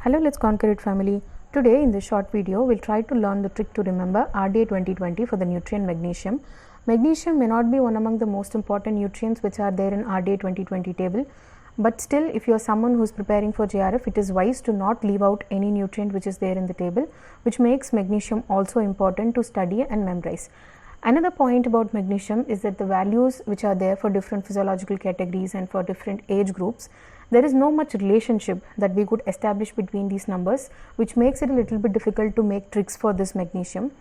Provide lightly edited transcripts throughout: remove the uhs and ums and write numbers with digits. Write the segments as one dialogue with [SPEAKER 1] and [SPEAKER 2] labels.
[SPEAKER 1] Hello, let's conquer it family. Today in this short video, we'll try to learn the trick to remember RDA 2020 for the nutrient magnesium. Magnesium may not be one among the most important nutrients which are there in RDA 2020 table, but still if you are someone who is preparing for JRF, it is wise to not leave out any nutrient which is there in the table, which makes magnesium also important to study and memorize. Another point about magnesium is that the values which are there for different physiological categories and for different age groups, there is no much relationship that we could establish between these numbers, which makes it a little bit difficult to make tricks for this magnesium.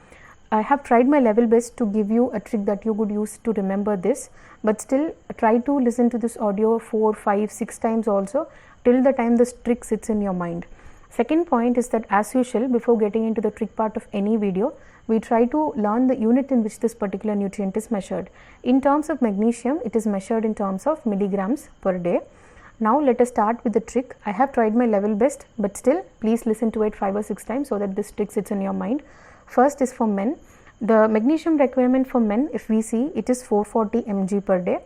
[SPEAKER 1] I have tried my level best to give you a trick that you could use to remember this, but still try to listen to this audio 4, 5, 6 times also till the time this trick sits in your mind. Second point is that as usual, before getting into the trick part of any video, we try to learn the unit in which this particular nutrient is measured. In terms of magnesium, it is measured in terms of milligrams per day. Now let us start with the trick. I have tried my level best, but still please listen to it 5 or 6 times so that this trick sits in your mind. First is for men. The magnesium requirement for men, if we see, it is 440 mg per day.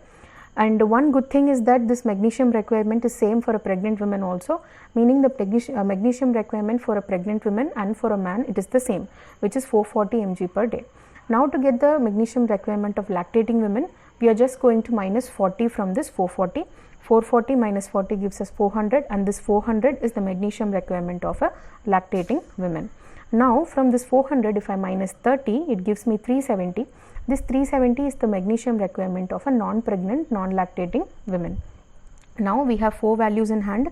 [SPEAKER 1] And one good thing is that this magnesium requirement is same for a pregnant woman also, meaning the magnesium requirement for a pregnant woman and for a man, it is the same, which is 440 mg per day. Now to get the magnesium requirement of lactating women, we are just going to minus 40 from this 440. 440 minus 40 gives us 400, and this 400 is the magnesium requirement of a lactating woman. Now from this 400, if I minus 30, it gives me 370. This 370 is the magnesium requirement of a non-pregnant, non-lactating women. Now we have 4 values in hand.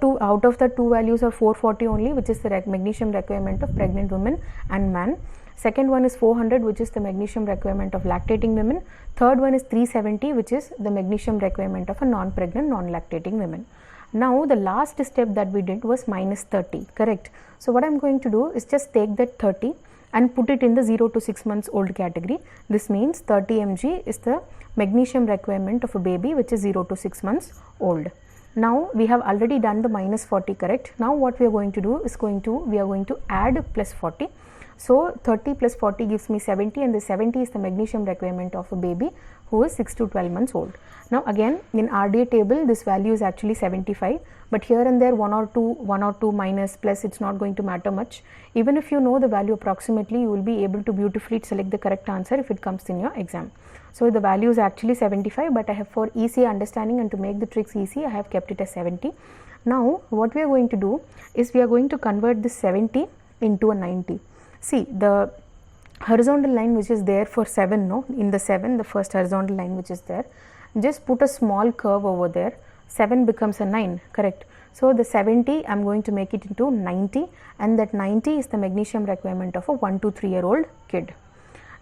[SPEAKER 1] Two out of the 2 values are 440 only, which is the magnesium requirement of pregnant women and man. Second one is 400, which is the magnesium requirement of lactating women. Third one is 370, which is the magnesium requirement of a non-pregnant, non-lactating women. Now the last step that we did was minus 30, correct? So what I am going to do is just take that 30 and put it in the 0 to 6 months old category. This means 30 mg is the magnesium requirement of a baby which is 0 to 6 months old. Now we have already done the minus 40, correct? Now what we are going to do is we are going to add plus 40. So 30 plus 40 gives me 70, and the 70 is the magnesium requirement of a baby who is 6 to 12 months old. Now again in RDA table this value is actually 75, but here and there one or two minus plus, it's not going to matter much. Even if you know the value approximately, you will be able to beautifully select the correct answer if it comes in your exam. So the value is actually 75, but I have, for easy understanding and to make the tricks easy, I have kept it as 70. Now what we are going to do is we are going to convert this 70 into a 90. See, the horizontal line which is there for 7, no, in the 7, the first horizontal line which is there, just put a small curve over there. 7 becomes a 9, correct? So the 70 I am going to make it into 90, and that 90 is the magnesium requirement of a 1 to 3 year old kid.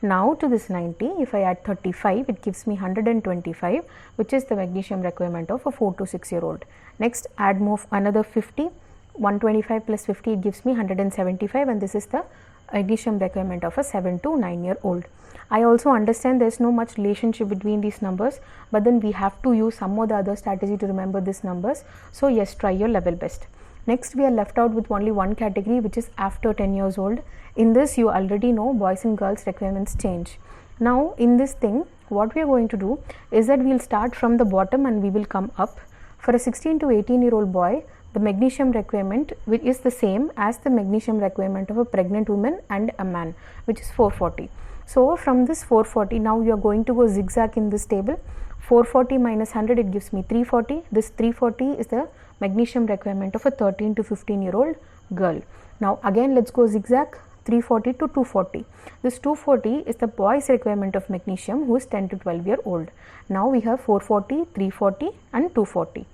[SPEAKER 1] Now to this 90, if I add 35, it gives me 125, which is the magnesium requirement of a 4 to 6 year old. Next add another 50, 125 plus 50, it gives me 175, and this is the magnesium requirement of a 7 to 9 year old. I also understand there is no much relationship between these numbers, but then we have to use some or the other strategy to remember these numbers. So yes, try your level best. Next we are left out with only one category, which is after 10 years old. In this you already know boys and girls requirements change. Now in this thing, what we are going to do is that we will start from the bottom and we will come up. For a 16 to 18 year old boy, the magnesium requirement which is the same as the magnesium requirement of a pregnant woman and a man, which is 440. So from this 440, now you are going to go zigzag in this table. 440 minus 100, it gives me 340. This 340 is the magnesium requirement of a 13 to 15 year old girl. Now again let's go zigzag, 340 to 240. This 240 is the boy's requirement of magnesium who is 10 to 12 year old. Now we have 440, 340 and 240.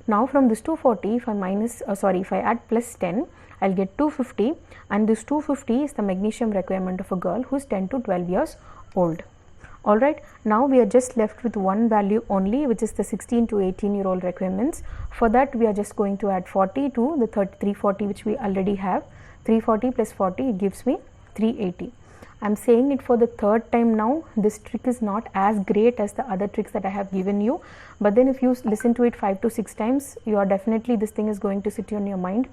[SPEAKER 1] Now from this 240, if I add plus 10, I'll get 250, and this 250 is the magnesium requirement of a girl who is 10 to 12 years old. Alright, now we are just left with one value only, which is the 16 to 18 year old requirements. For that we are just going to add 40 to the 340 which we already have. 340 plus 40, it gives me 380. I am saying it for the third time now. This trick is not as great as the other tricks that I have given you, but then if you listen to it 5 to 6 times, you are definitely, this thing is going to sit in your mind.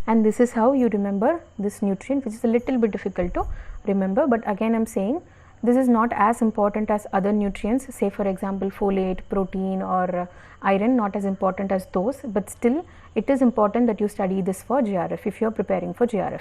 [SPEAKER 1] And this is how you remember this nutrient, which is a little bit difficult to remember, but again I am saying This is not as important as other nutrients, say for example folate, protein or iron, not as important as those, but still it is important that you study this for JRF if you are preparing for JRF.